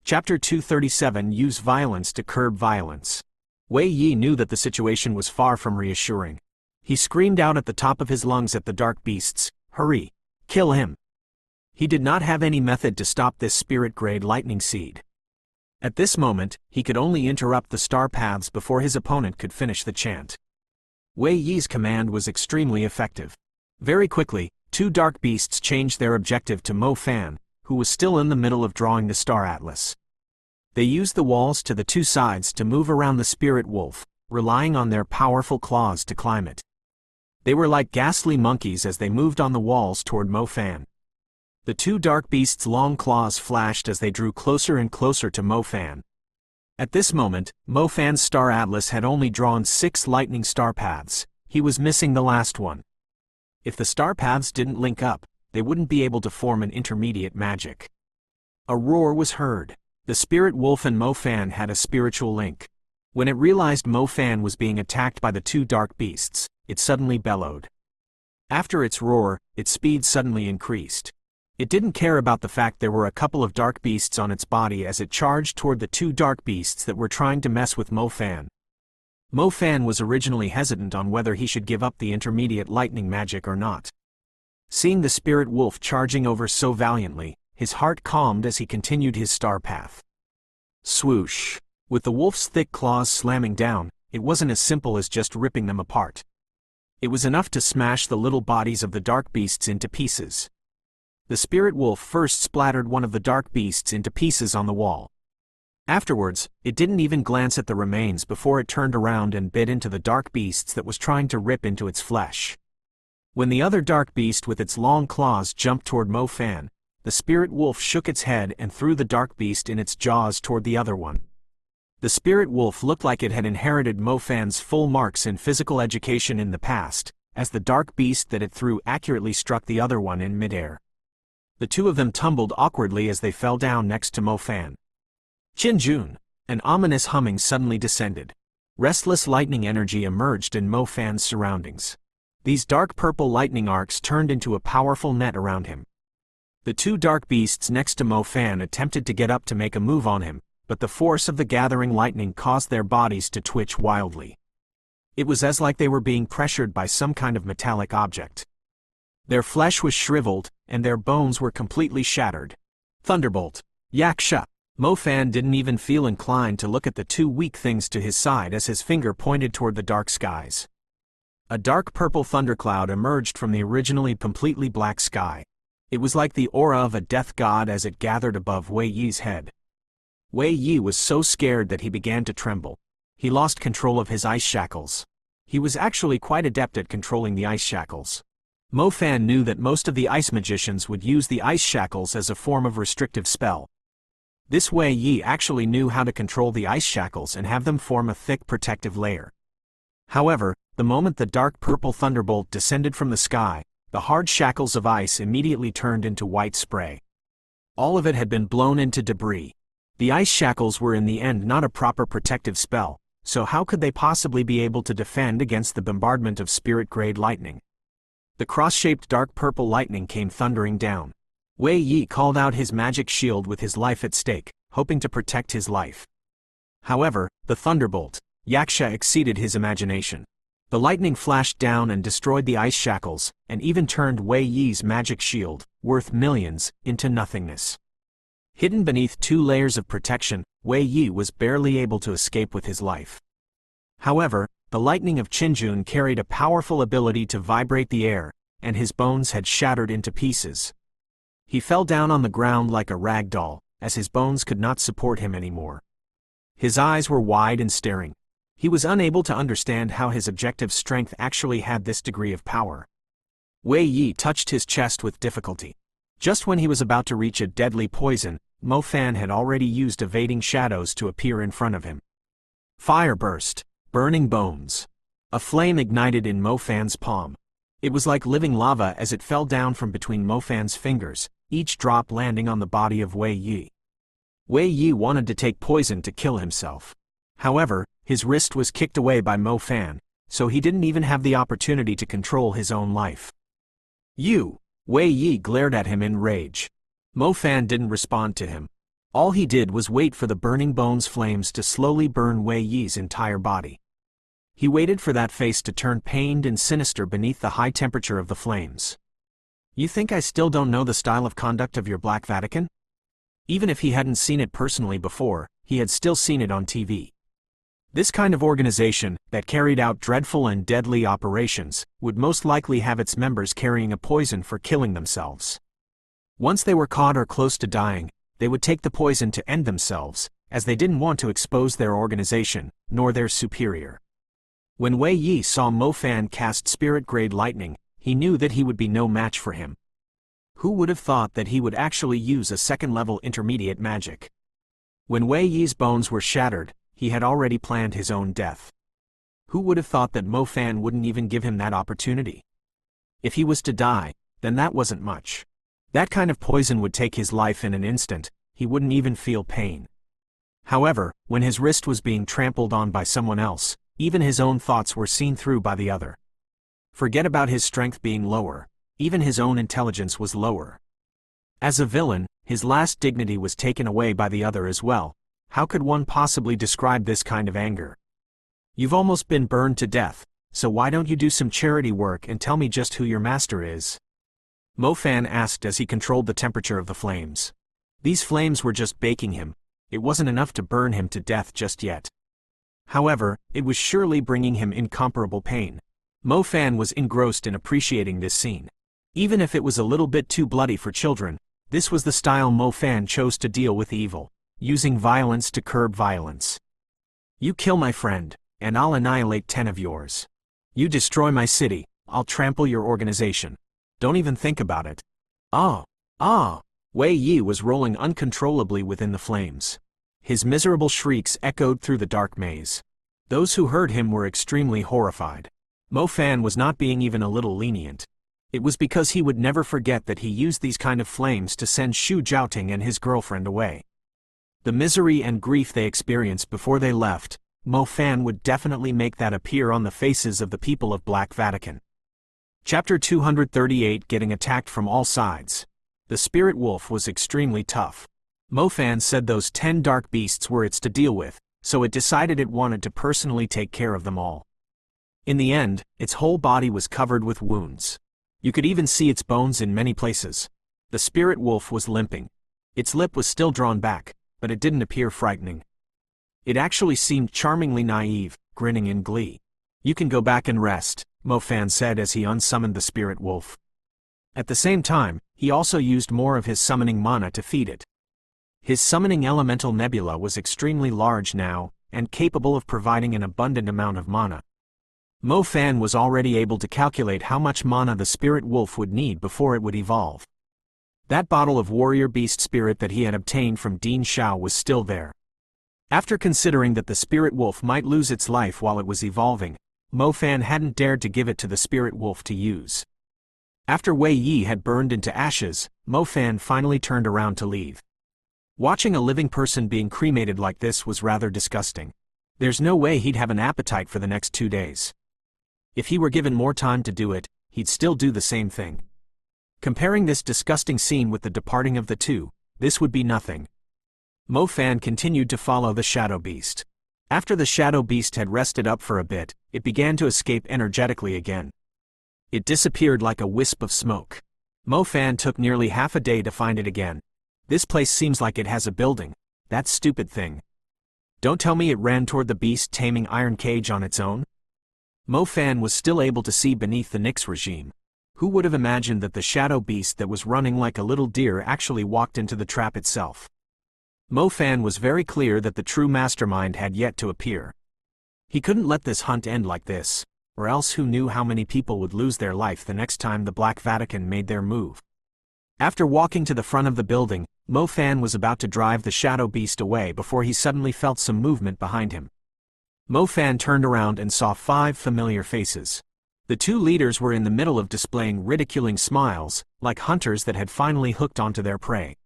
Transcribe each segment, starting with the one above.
Chapter 237 Use Violence to Curb Violence. Wei Yi knew that the situation was far from reassuring. He screamed out at the top of his lungs at the dark beasts, "Hurry! Kill him!" He did not have any method to stop this spirit-grade lightning seed. At this moment, he could only interrupt the star paths before his opponent could finish the chant. Wei Yi's command was extremely effective. Very quickly, two dark beasts changed their objective to Mo Fan, who was still in the middle of drawing the star atlas. They used the walls to the two sides to move around the spirit wolf, relying on their powerful claws to climb it. They were like ghastly monkeys as they moved on the walls toward Mo Fan. The two dark beasts' long claws flashed as they drew closer and closer to Mo Fan. At this moment, Mo Fan's star atlas had only drawn 6 lightning star paths. He was missing the last one. If the star paths didn't link up, they wouldn't be able to form an intermediate magic. A roar was heard. The spirit wolf and Mo Fan had a spiritual link. When it realized Mo Fan was being attacked by the two dark beasts, it suddenly bellowed. After its roar, its speed suddenly increased. It didn't care about the fact there were a couple of dark beasts on its body as it charged toward the two dark beasts that were trying to mess with Mo Fan. Mo Fan was originally hesitant on whether he should give up the intermediate lightning magic or not. Seeing the spirit wolf charging over so valiantly, his heart calmed as he continued his star path. Swoosh! With the wolf's thick claws slamming down, it wasn't as simple as just ripping them apart. It was enough to smash the little bodies of the dark beasts into pieces. The spirit wolf first splattered one of the dark beasts into pieces on the wall. Afterwards, it didn't even glance at the remains before it turned around and bit into the dark beasts that was trying to rip into its flesh. When the other dark beast with its long claws jumped toward Mo Fan, the spirit wolf shook its head and threw the dark beast in its jaws toward the other one. The spirit wolf looked like it had inherited Mo Fan's full marks in physical education in the past, as the dark beast that it threw accurately struck the other one in midair. The two of them tumbled awkwardly as they fell down next to Mo Fan. Qinjun! An ominous humming suddenly descended. Restless lightning energy emerged in Mo Fan's surroundings. These dark purple lightning arcs turned into a powerful net around him. The two dark beasts next to Mo Fan attempted to get up to make a move on him, but the force of the gathering lightning caused their bodies to twitch wildly. It was as like they were being pressured by some kind of metallic object. Their flesh was shriveled, and their bones were completely shattered. Thunderbolt! Yaksha! Mo Fan didn't even feel inclined to look at the two weak things to his side as his finger pointed toward the dark skies. A dark purple thundercloud emerged from the originally completely black sky. It was like the aura of a death god as it gathered above Wei Yi's head. Wei Yi was so scared that he began to tremble. He lost control of his ice shackles. He was actually quite adept at controlling the ice shackles. Mo Fan knew that most of the ice magicians would use the ice shackles as a form of restrictive spell. This Wei Yi actually knew how to control the ice shackles and have them form a thick protective layer. However, the moment the dark purple thunderbolt descended from the sky, the hard shackles of ice immediately turned into white spray. All of it had been blown into debris. The ice shackles were in the end not a proper protective spell, so how could they possibly be able to defend against the bombardment of spirit-grade lightning? The cross-shaped dark purple lightning came thundering down. Wei Yi called out his magic shield with his life at stake, hoping to protect his life. However, the thunderbolt, Yaksha, exceeded his imagination. The lightning flashed down and destroyed the ice shackles, and even turned Wei Yi's magic shield, worth millions, into nothingness. Hidden beneath 2 layers of protection, Wei Yi was barely able to escape with his life. However, the lightning of Qinjun carried a powerful ability to vibrate the air, and his bones had shattered into pieces. He fell down on the ground like a rag doll, as his bones could not support him anymore. His eyes were wide and staring. He was unable to understand how his objective strength actually had this degree of power. Wei Yi touched his chest with difficulty. Just when he was about to reach a deadly poison, Mo Fan had already used evading shadows to appear in front of him. Fire burst, burning bones. A flame ignited in Mo Fan's palm. It was like living lava as it fell down from between Mo Fan's fingers, each drop landing on the body of Wei Yi. Wei Yi wanted to take poison to kill himself. However, his wrist was kicked away by Mo Fan, so he didn't even have the opportunity to control his own life. "You!" Wei Yi glared at him in rage. Mo Fan didn't respond to him. All he did was wait for the burning bones flames to slowly burn Wei Yi's entire body. He waited for that face to turn pained and sinister beneath the high temperature of the flames. You think I still don't know the style of conduct of your Black Vatican? Even if he hadn't seen it personally before, he had still seen it on TV. This kind of organization, that carried out dreadful and deadly operations, would most likely have its members carrying a poison for killing themselves. Once they were caught or close to dying, they would take the poison to end themselves, as they didn't want to expose their organization, nor their superior. When Wei Yi saw Mo Fan cast spirit-grade lightning, he knew that he would be no match for him. Who would have thought that he would actually use a second-level intermediate magic? When Wei Yi's bones were shattered, he had already planned his own death. Who would have thought that Mo Fan wouldn't even give him that opportunity? If he was to die, then that wasn't much. That kind of poison would take his life in an instant, he wouldn't even feel pain. However, when his wrist was being trampled on by someone else, even his own thoughts were seen through by the other. Forget about his strength being lower, even his own intelligence was lower. As a villain, his last dignity was taken away by the other as well. How could one possibly describe this kind of anger? You've almost been burned to death, so why don't you do some charity work and tell me just who your master is? Mo Fan asked as he controlled the temperature of the flames. These flames were just baking him. It wasn't enough to burn him to death just yet. However, it was surely bringing him incomparable pain. Mo Fan was engrossed in appreciating this scene. Even if it was a little bit too bloody for children, this was the style Mo Fan chose to deal with evil, using violence to curb violence. You kill my friend, and I'll annihilate 10 of yours. You destroy my city, I'll trample your organization. Don't even think about it. Ah! Wei Yi was rolling uncontrollably within the flames. His miserable shrieks echoed through the dark maze. Those who heard him were extremely horrified. Mo Fan was not being even a little lenient. It was because he would never forget that he used these kind of flames to send Xu Jiaoting and his girlfriend away. The misery and grief they experienced before they left, Mo Fan would definitely make that appear on the faces of the people of Black Vatican. Chapter 238, Getting attacked from all sides. The spirit wolf was extremely tough. Mo Fan said those 10 dark beasts were its to deal with, so it decided it wanted to personally take care of them all. In the end, its whole body was covered with wounds. You could even see its bones in many places. The spirit wolf was limping. Its lip was still drawn back, but it didn't appear frightening. It actually seemed charmingly naive, grinning in glee. You can go back and rest, Mo Fan said as he unsummoned the spirit wolf. At the same time, he also used more of his summoning mana to feed it. His summoning elemental nebula was extremely large now, and capable of providing an abundant amount of mana. Mo Fan was already able to calculate how much mana the spirit wolf would need before it would evolve. That bottle of warrior beast spirit that he had obtained from Dean Xiao was still there. After considering that the spirit wolf might lose its life while it was evolving, Mo Fan hadn't dared to give it to the spirit wolf to use. After Wei Yi had burned into ashes, Mo Fan finally turned around to leave. Watching a living person being cremated like this was rather disgusting. There's no way he'd have an appetite for the next 2 days. If he were given more time to do it, he'd still do the same thing. Comparing this disgusting scene with the departing of the two, this would be nothing. Mo Fan continued to follow the shadow beast. After the shadow beast had rested up for a bit, it began to escape energetically again. It disappeared like a wisp of smoke. Mo Fan took nearly half a day to find it again. This place seems like it has a building. That stupid thing. Don't tell me it ran toward the beast taming iron cage on its own? Mo Fan was still able to see beneath the Nix regime. Who would have imagined that the shadow beast that was running like a little deer actually walked into the trap itself? Mo Fan was very clear that the true mastermind had yet to appear. He couldn't let this hunt end like this, or else who knew how many people would lose their life the next time the Black Vatican made their move. After walking to the front of the building, Mo Fan was about to drive the shadow beast away before he suddenly felt some movement behind him. Mo Fan turned around and saw 5 familiar faces. The 2 leaders were in the middle of displaying ridiculing smiles, like hunters that had finally hooked onto their prey.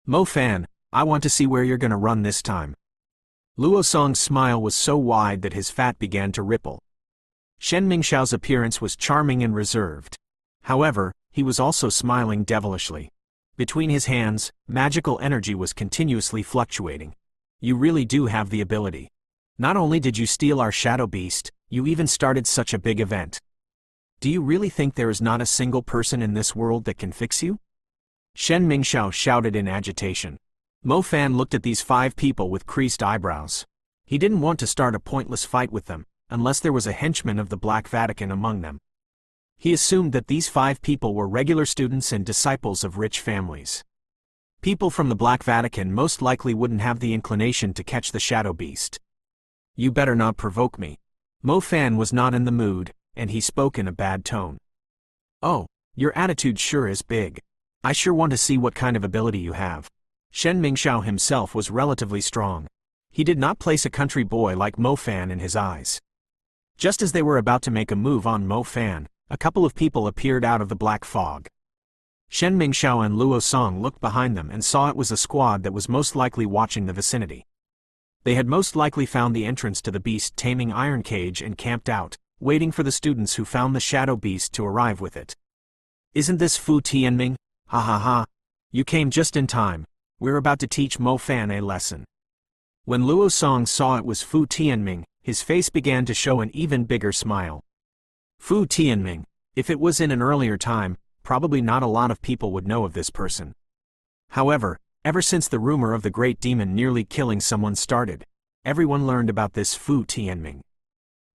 Mo Fan, I want to see where you're gonna run this time. Luo Song's smile was so wide that his fat began to ripple. Shen Mingxiao's appearance was charming and reserved. However, he was also smiling devilishly. Between his hands, magical energy was continuously fluctuating. You really do have the ability. Not only did you steal our shadow beast, you even started such a big event. Do you really think there is not a single person in this world that can fix you? Shen Mingxiao shouted in agitation. Mo Fan looked at these 5 people with creased eyebrows. He didn't want to start a pointless fight with them, unless there was a henchman of the Black Vatican among them. He assumed that these 5 people were regular students and disciples of rich families. People from the Black Vatican most likely wouldn't have the inclination to catch the shadow beast. You better not provoke me. Mo Fan was not in the mood, and he spoke in a bad tone. Oh, your attitude sure is big. I sure want to see what kind of ability you have. Shen Mingxiao himself was relatively strong. He did not place a country boy like Mo Fan in his eyes. Just as they were about to make a move on Mo Fan, a couple of people appeared out of the black fog. Shen Mingxiao and Luo Song looked behind them and saw it was a squad that was most likely watching the vicinity. They had most likely found the entrance to the beast-taming iron cage and camped out, waiting for the students who found the shadow beast to arrive with it. Isn't this Fu Tianming? Ha ha ha. You came just in time. We're about to teach Mo Fan a lesson. When Luo Song saw it was Fu Tianming, his face began to show an even bigger smile. Fu Tianming. If it was in an earlier time, probably not a lot of people would know of this person. However, ever since the rumor of the great demon nearly killing someone started, everyone learned about this Fu Tianming.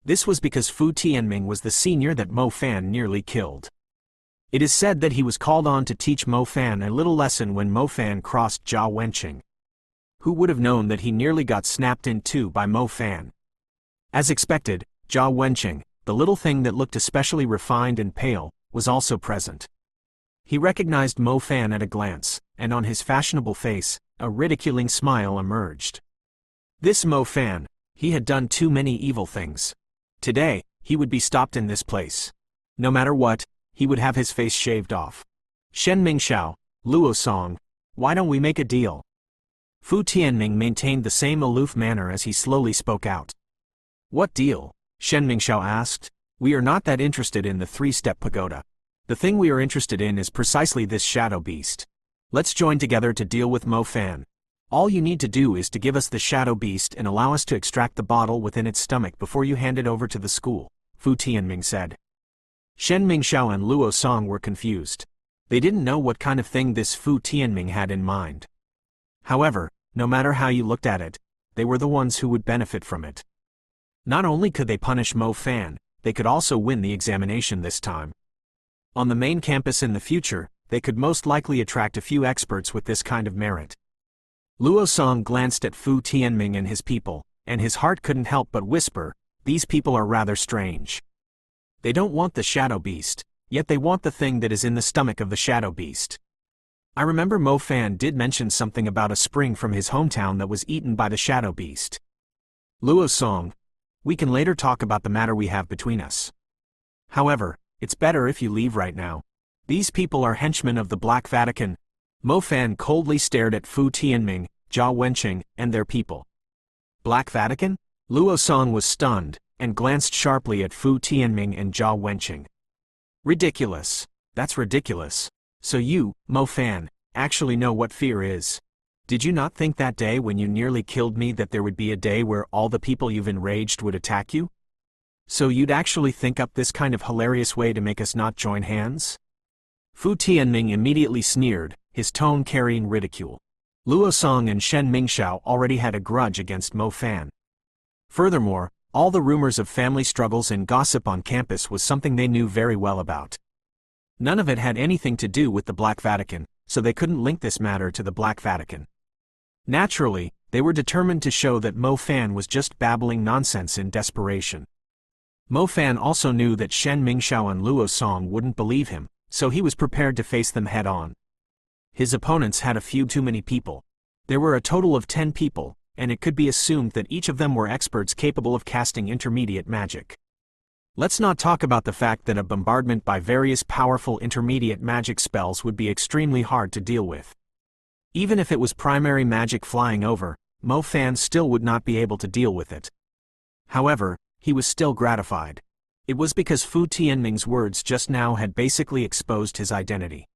This was because Fu Tianming was the senior that Mo Fan nearly killed. It is said that he was called on to teach Mo Fan a little lesson when Mo Fan crossed Jia Wenqing. Who would have known that he nearly got snapped in two by Mo Fan? As expected, Jia Wenqing, the little thing that looked especially refined and pale, was also present. He recognized Mo Fan at a glance, and on his fashionable face, a ridiculing smile emerged. This Mo Fan, he had done too many evil things. Today, he would be stopped in this place. No matter what, he would have his face shaved off. Shen Mingxiao, Luo Song, why don't we make a deal? Fu Tianming maintained the same aloof manner as he slowly spoke out. What deal? Shen Mingxiao asked. We are not that interested in the 3-step pagoda. The thing we are interested in is precisely this shadow beast. Let's join together to deal with Mo Fan. All you need to do is to give us the shadow beast and allow us to extract the bottle within its stomach before you hand it over to the school, Fu Tianming said. Shen Mingxiao and Luo Song were confused. They didn't know what kind of thing this Fu Tianming had in mind. However, no matter how you looked at it, they were the ones who would benefit from it. Not only could they punish Mo Fan, they could also win the examination this time. On the main campus in the future, they could most likely attract a few experts with this kind of merit. Luo Song glanced at Fu Tianming and his people, and his heart couldn't help but whisper, these people are rather strange. They don't want the shadow beast, yet they want the thing that is in the stomach of the shadow beast. I remember Mo Fan did mention something about a spring from his hometown that was eaten by the shadow beast. Luo Song, we can later talk about the matter we have between us. However, it's better if you leave right now. These people are henchmen of the Black Vatican. Mo Fan coldly stared at Fu Tianming, Jia Wenqing, and their people. Black Vatican? Luo Song was stunned, and glanced sharply at Fu Tianming and Jia Wenqing. Ridiculous. That's ridiculous. So you, Mo Fan, actually know what fear is. Did you not think that day when you nearly killed me that there would be a day where all the people you've enraged would attack you? So you'd actually think up this kind of hilarious way to make us not join hands? Fu Tianming immediately sneered, his tone carrying ridicule. Luo Song and Shen Mingxiao already had a grudge against Mo Fan. Furthermore, all the rumors of family struggles and gossip on campus was something they knew very well about. None of it had anything to do with the Black Vatican, so they couldn't link this matter to the Black Vatican. Naturally, they were determined to show that Mo Fan was just babbling nonsense in desperation. Mo Fan also knew that Shen Mingxiao and Luo Song wouldn't believe him, so he was prepared to face them head-on. His opponents had a few too many people. There were a total of 10 people, and it could be assumed that each of them were experts capable of casting intermediate magic. Let's not talk about the fact that a bombardment by various powerful intermediate magic spells would be extremely hard to deal with. Even if it was primary magic flying over, Mo Fan still would not be able to deal with it. However, he was still gratified. It was because Fu Tianming's words just now had basically exposed his identity.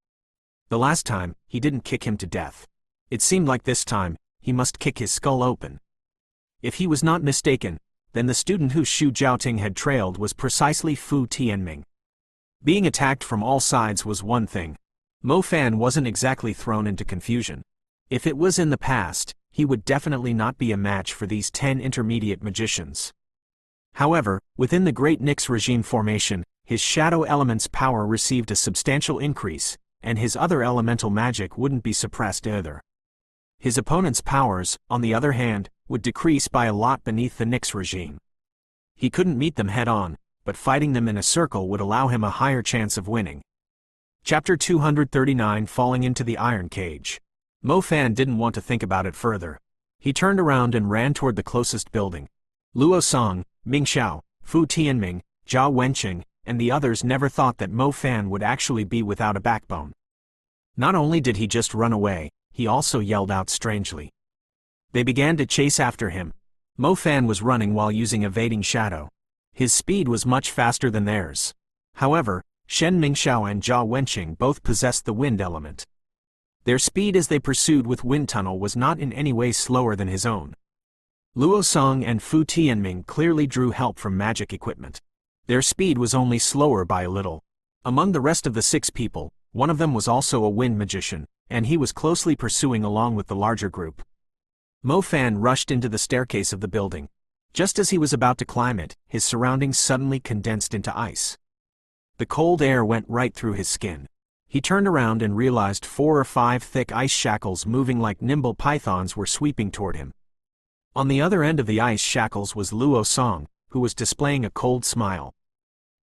The last time, he didn't kick him to death. It seemed like this time, he must kick his skull open. If he was not mistaken, then the student whose Xu Jiaoting had trailed was precisely Fu Tianming. Being attacked from all sides was one thing. Mo Fan wasn't exactly thrown into confusion. If it was in the past, he would definitely not be a match for these 10 intermediate magicians. However, within the Great Nix regime formation, his shadow element's power received a substantial increase, and his other elemental magic wouldn't be suppressed either. His opponent's powers, on the other hand, would decrease by a lot beneath the Nix regime. He couldn't meet them head-on, but fighting them in a circle would allow him a higher chance of winning. Chapter 239 Falling into the Iron Cage. Mo Fan didn't want to think about it further. He turned around and ran toward the closest building. Luo Song, Ming Xiao, Fu Tianming, Jia Wenqing, and the others never thought that Mo Fan would actually be without a backbone. Not only did he just run away, he also yelled out strangely. They began to chase after him. Mo Fan was running while using evading shadow. His speed was much faster than theirs. However, Shen Mingxiao and Jia Wenqing both possessed the wind element. Their speed as they pursued with wind tunnel was not in any way slower than his own. Luo Song and Fu Tianming clearly drew help from magic equipment. Their speed was only slower by a little. Among the rest of the 6 people, one of them was also a wind magician, and he was closely pursuing along with the larger group. Mo Fan rushed into the staircase of the building. Just as he was about to climb it, his surroundings suddenly condensed into ice. The cold air went right through his skin. He turned around and realized 4 or 5 thick ice shackles moving like nimble pythons were sweeping toward him. On the other end of the ice shackles was Luo Song, who was displaying a cold smile.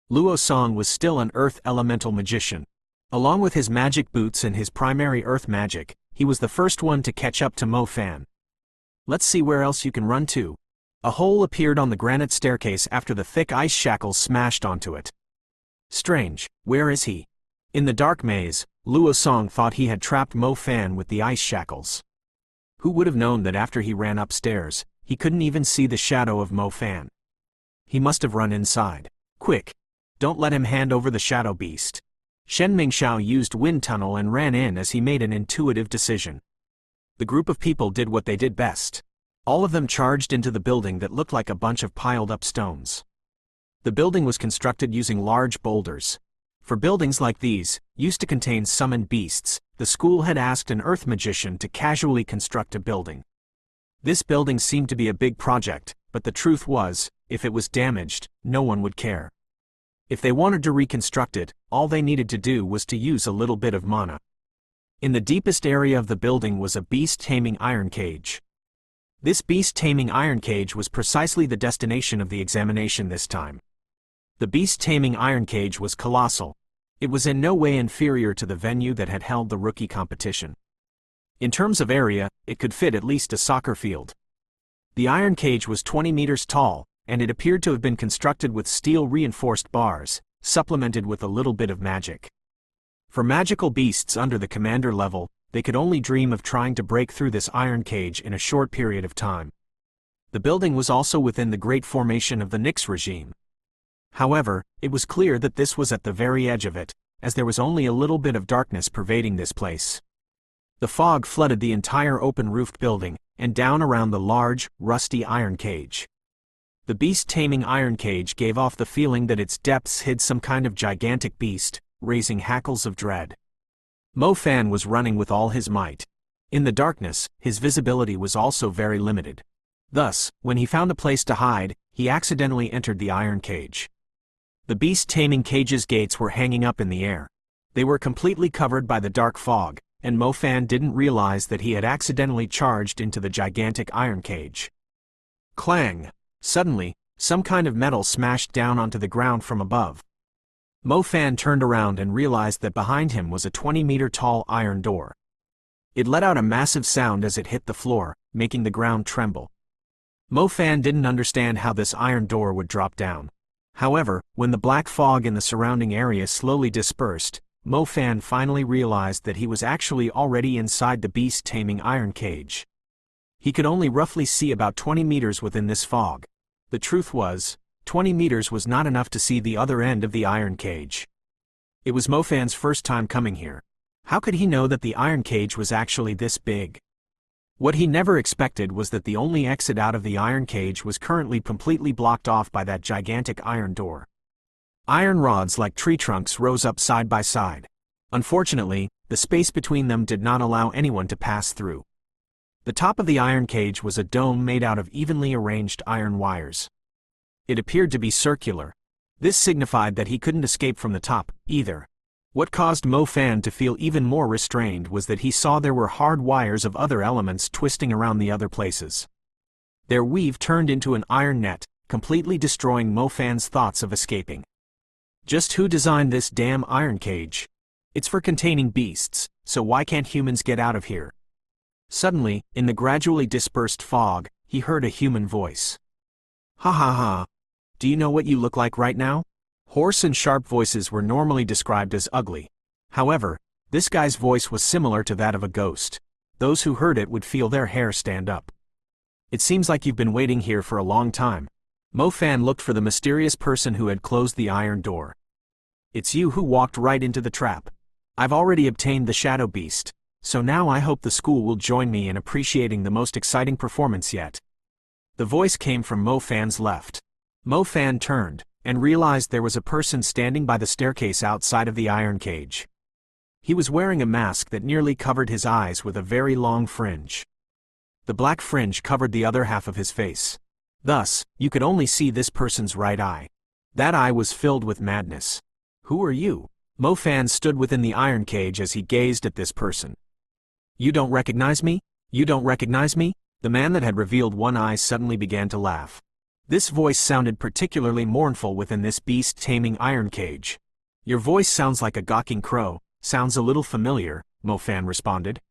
Luo Song was still an earth elemental magician. Along with his magic boots and his primary earth magic, he was the first one to catch up to Mo Fan. Let's see where else you can run to. A hole appeared on the granite staircase after the thick ice shackles smashed onto it. Strange, where is he? In the dark maze, Luo Song thought he had trapped Mo Fan with the ice shackles. Who would have known that after he ran upstairs, he couldn't even see the shadow of Mo Fan? He must have run inside. Quick! Don't let him hand over the shadow beast. Shen Mingxiao used wind tunnel and ran in as he made an intuitive decision. The group of people did what they did best. All of them charged into the building that looked like a bunch of piled-up stones. The building was constructed using large boulders. For buildings like these, used to contain summoned beasts, the school had asked an earth magician to casually construct a building. This building seemed to be a big project, but the truth was, if it was damaged, no one would care. If they wanted to reconstruct it, all they needed to do was to use a little bit of mana. In the deepest area of the building was a beast-taming iron cage. This beast-taming iron cage was precisely the destination of the examination this time. The beast-taming iron cage was colossal. It was in no way inferior to the venue that had held the rookie competition. In terms of area, it could fit at least a soccer field. The iron cage was 20 meters tall, and it appeared to have been constructed with steel-reinforced bars, supplemented with a little bit of magic. For magical beasts under the commander level, they could only dream of trying to break through this iron cage in a short period of time. The building was also within the great formation of the Nix regime. However, it was clear that this was at the very edge of it, as there was only a little bit of darkness pervading this place. The fog flooded the entire open-roofed building, and down around the large, rusty iron cage. The beast-taming iron cage gave off the feeling that its depths hid some kind of gigantic beast, raising hackles of dread. Mo Fan was running with all his might. In the darkness, his visibility was also very limited. Thus, when he found a place to hide, he accidentally entered the iron cage. The beast-taming cage's gates were hanging up in the air. They were completely covered by the dark fog, and Mo Fan didn't realize that he had accidentally charged into the gigantic iron cage. Clang! Suddenly, some kind of metal smashed down onto the ground from above. Mo Fan turned around and realized that behind him was a 20-meter-tall iron door. It let out a massive sound as it hit the floor, making the ground tremble. Mo Fan didn't understand how this iron door would drop down. However, when the black fog in the surrounding area slowly dispersed, Mo Fan finally realized that he was actually already inside the beast-taming iron cage. He could only roughly see about 20 meters within this fog. The truth was, 20 meters was not enough to see the other end of the iron cage. It was Mo Fan's first time coming here. How could he know that the iron cage was actually this big? What he never expected was that the only exit out of the iron cage was currently completely blocked off by that gigantic iron door. Iron rods like tree trunks rose up side by side. Unfortunately, the space between them did not allow anyone to pass through. The top of the iron cage was a dome made out of evenly arranged iron wires. It appeared to be circular. This signified that he couldn't escape from the top, either. What caused Mo Fan to feel even more restrained was that he saw there were hard wires of other elements twisting around the other places. Their weave turned into an iron net, completely destroying Mo Fan's thoughts of escaping. Just who designed this damn iron cage? It's for containing beasts, so why can't humans get out of here? Suddenly, in the gradually dispersed fog, he heard a human voice. Ha ha ha. Do you know what you look like right now? Hoarse and sharp voices were normally described as ugly. However, this guy's voice was similar to that of a ghost. Those who heard it would feel their hair stand up. It seems like you've been waiting here for a long time. Mo Fan looked for the mysterious person who had closed the iron door. It's you who walked right into the trap. I've already obtained the Shadow Beast, so now I hope the school will join me in appreciating the most exciting performance yet. The voice came from Mo Fan's left. Mo Fan turned, and realized there was a person standing by the staircase outside of the iron cage. He was wearing a mask that nearly covered his eyes with a very long fringe. The black fringe covered the other half of his face. Thus, you could only see this person's right eye. That eye was filled with madness. Who are you? Mo Fan stood within the iron cage as he gazed at this person. You don't recognize me? You don't recognize me? The man that had revealed one eye suddenly began to laugh. This voice sounded particularly mournful within this beast-taming iron cage. Your voice sounds like a gawking crow, sounds a little familiar, Mo Fan responded.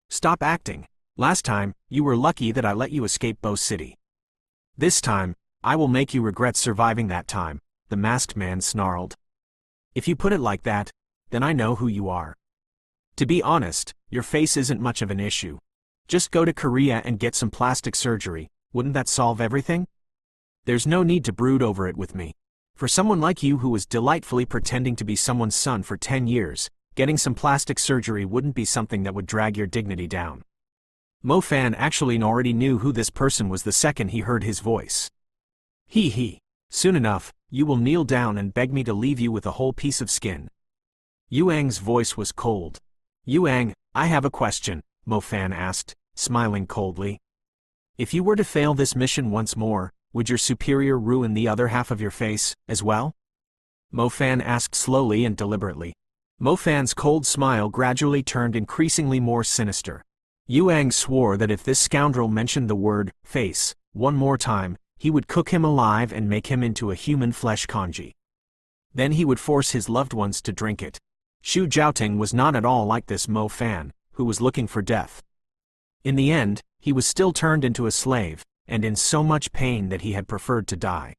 Stop acting. Last time, you were lucky that I let you escape Bo City. This time, I will make you regret surviving that time, the masked man snarled. If you put it like that, then I know who you are. To be honest, your face isn't much of an issue. Just go to Korea and get some plastic surgery, wouldn't that solve everything? There's no need to brood over it with me. For someone like you who was delightfully pretending to be someone's son for 10 years, getting some plastic surgery wouldn't be something that would drag your dignity down. Mo Fan actually already knew who this person was the second he heard his voice. He. Soon enough, you will kneel down and beg me to leave you with a whole piece of skin. Yuang's voice was cold. Yuang, I have a question, Mo Fan asked, smiling coldly. If you were to fail this mission once more, would your superior ruin the other half of your face, as well? Mo Fan asked slowly and deliberately. Mo Fan's cold smile gradually turned increasingly more sinister. Yuang swore that if this scoundrel mentioned the word, face, one more time, he would cook him alive and make him into a human flesh congee. Then he would force his loved ones to drink it. Xu Jiaoting was not at all like this Mo Fan, who was looking for death. In the end, he was still turned into a slave, and in so much pain that he had preferred to die.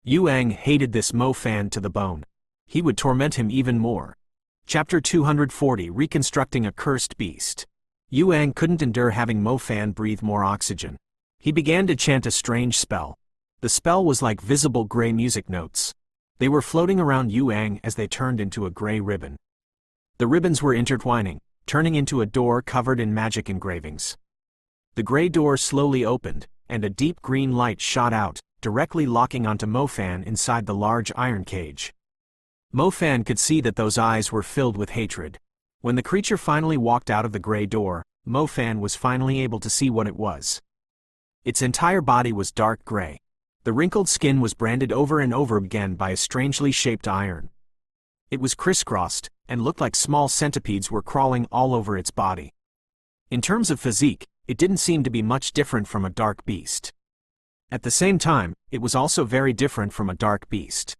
Yuang hated this Mo Fan to the bone. He would torment him even more. Chapter 240 Reconstructing a Cursed Beast. Yuang couldn't endure having Mo Fan breathe more oxygen. He began to chant a strange spell. The spell was like visible gray music notes. They were floating around Yuang as they turned into a gray ribbon. The ribbons were intertwining, turning into a door covered in magic engravings. The gray door slowly opened, and a deep green light shot out, directly locking onto Mo Fan inside the large iron cage. Mo Fan could see that those eyes were filled with hatred. When the creature finally walked out of the gray door, Mo Fan was finally able to see what it was. Its entire body was dark gray. The wrinkled skin was branded over and over again by a strangely shaped iron. It was crisscrossed, and looked like small centipedes were crawling all over its body. In terms of physique, it didn't seem to be much different from a dark beast. At the same time, it was also very different from a dark beast.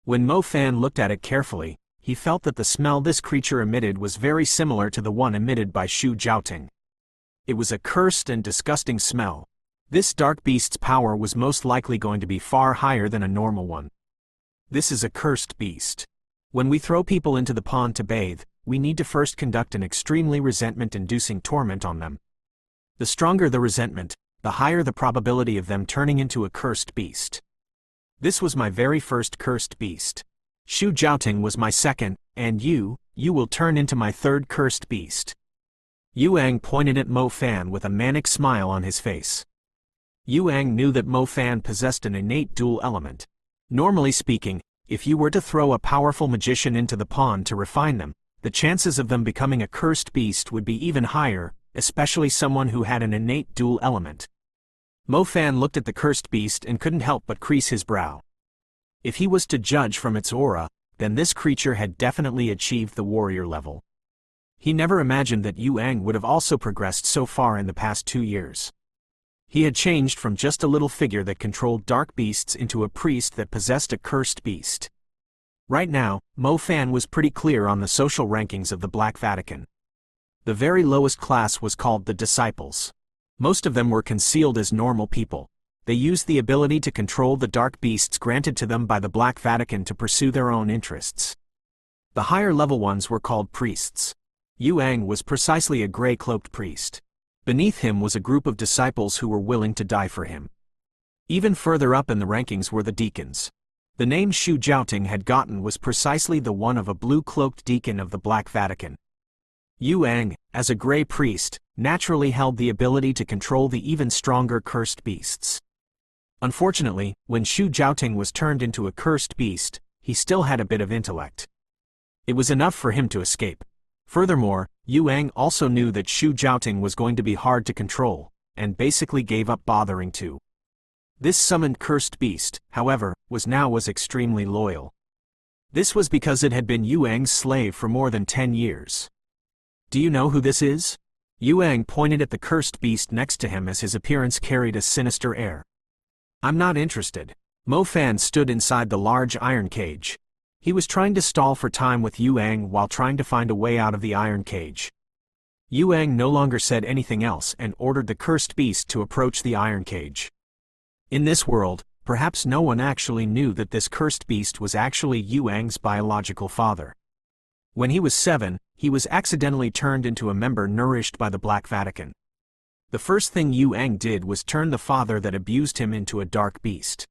When Mo Fan looked at it carefully, he felt that the smell this creature emitted was very similar to the one emitted by Xu Jiaoting. It was a cursed and disgusting smell. This dark beast's power was most likely going to be far higher than a normal one. This is a cursed beast. When we throw people into the pond to bathe, we need to first conduct an extremely resentment-inducing torment on them. The stronger the resentment, the higher the probability of them turning into a cursed beast. This was my very first cursed beast. Shu Jiaoting was my second, and you will turn into my third cursed beast. Yuang pointed at Mo Fan with a manic smile on his face. Yuang knew that Mo Fan possessed an innate dual element. Normally speaking, if you were to throw a powerful magician into the pond to refine them, the chances of them becoming a cursed beast would be even higher, especially someone who had an innate dual element. Mo Fan looked at the cursed beast and couldn't help but crease his brow. If he was to judge from its aura, then this creature had definitely achieved the warrior level. He never imagined that Yuang would have also progressed so far in the past 2 years. He had changed from just a little figure that controlled dark beasts into a priest that possessed a cursed beast. Right now, Mo Fan was pretty clear on the social rankings of the Black Vatican. The very lowest class was called the disciples. Most of them were concealed as normal people. They used the ability to control the dark beasts granted to them by the Black Vatican to pursue their own interests. The higher level ones were called priests. Yuang was precisely a gray-cloaked priest. Beneath him was a group of disciples who were willing to die for him. Even further up in the rankings were the deacons. The name Shu Jiaoting had gotten was precisely the one of a blue-cloaked deacon of the Black Vatican. Yuang, as a gray priest, naturally held the ability to control the even stronger cursed beasts. Unfortunately, when Shu Jiaoting was turned into a cursed beast, he still had a bit of intellect. It was enough for him to escape. Furthermore, Yuang also knew that Shu Jiaoting was going to be hard to control, and basically gave up bothering to. This summoned cursed beast, however, was extremely loyal. This was because it had been Yuang's slave for more than 10 years. Do you know who this is? Yuang pointed at the cursed beast next to him as his appearance carried a sinister air. I'm not interested. Mo Fan stood inside the large iron cage. He was trying to stall for time with Yuang while trying to find a way out of the iron cage. Yuang no longer said anything else and ordered the cursed beast to approach the iron cage. In this world, perhaps no one actually knew that this cursed beast was actually Yuang's biological father. When he was 7, he was accidentally turned into a member nourished by the Black Vatican. The first thing Yuang did was turn the father that abused him into a dark beast.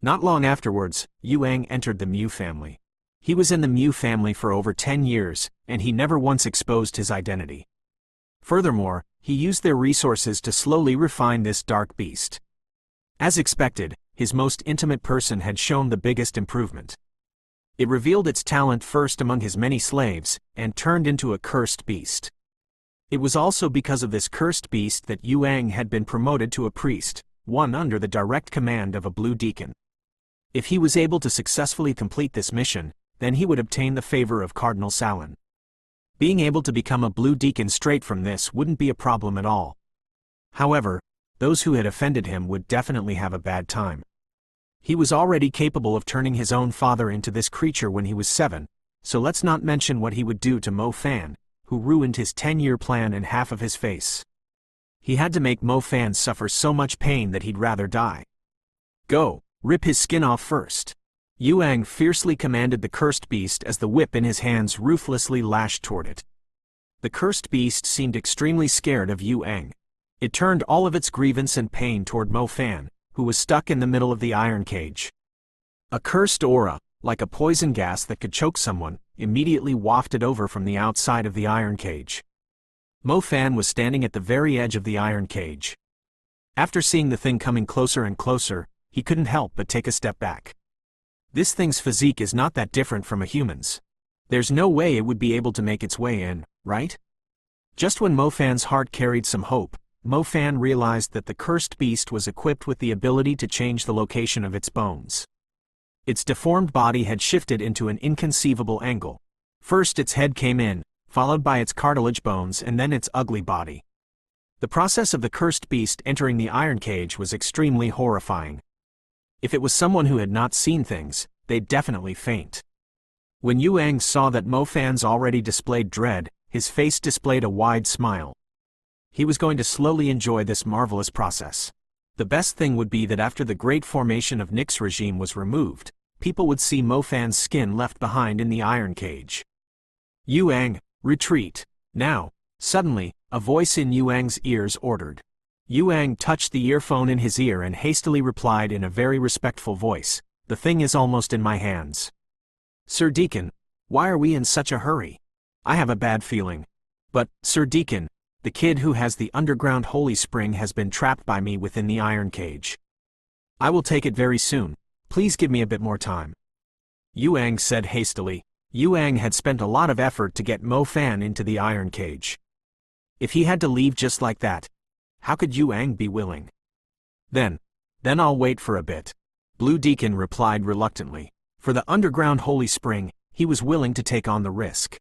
Not long afterwards, Yuang entered the Mu family. He was in the Mu family for over 10 years, and he never once exposed his identity. Furthermore, he used their resources to slowly refine this dark beast. As expected, his most intimate person had shown the biggest improvement. It revealed its talent first among his many slaves, and turned into a cursed beast. It was also because of this cursed beast that Yuang had been promoted to a priest, one under the direct command of a blue deacon. If he was able to successfully complete this mission, then he would obtain the favor of Cardinal Salin. Being able to become a blue deacon straight from this wouldn't be a problem at all. However, those who had offended him would definitely have a bad time. He was already capable of turning his own father into this creature when he was 7, so let's not mention what he would do to Mo Fan, who ruined his 10-year plan and half of his face. He had to make Mo Fan suffer so much pain that he'd rather die. Go, rip his skin off first. Yuang fiercely commanded the cursed beast as the whip in his hands ruthlessly lashed toward it. The cursed beast seemed extremely scared of Yuang. It turned all of its grievance and pain toward Mo Fan, who was stuck in the middle of the iron cage. A cursed aura, like a poison gas that could choke someone, immediately wafted over from the outside of the iron cage. Mo Fan was standing at the very edge of the iron cage. After seeing the thing coming closer and closer, he couldn't help but take a step back. This thing's physique is not that different from a human's. There's no way it would be able to make its way in, right? Just when Mo Fan's heart carried some hope, Mo Fan realized that the cursed beast was equipped with the ability to change the location of its bones. Its deformed body had shifted into an inconceivable angle. First its head came in, followed by its cartilage bones and then its ugly body. The process of the cursed beast entering the iron cage was extremely horrifying. If it was someone who had not seen things, they'd definitely faint. When Yuang saw that Mo Fan's already displayed dread, his face displayed a wide smile. He was going to slowly enjoy this marvelous process. The best thing would be that after the great formation of Nick's regime was removed, people would see Mo Fan's skin left behind in the iron cage. Yuang, retreat, now. Suddenly, a voice in Yuang's ears ordered. Yuang touched the earphone in his ear and hastily replied in a very respectful voice, "The thing is almost in my hands." Sir Deacon, why are we in such a hurry? I have a bad feeling. But, Sir Deacon, the kid who has the underground holy spring has been trapped by me within the iron cage. I will take it very soon. Please give me a bit more time. Yuang said hastily. Yuang had spent a lot of effort to get Mo Fan into the iron cage. If he had to leave just like that, how could Yuang be willing? Then I'll wait for a bit. Blue Deacon replied reluctantly. For the underground holy spring, he was willing to take on the risk.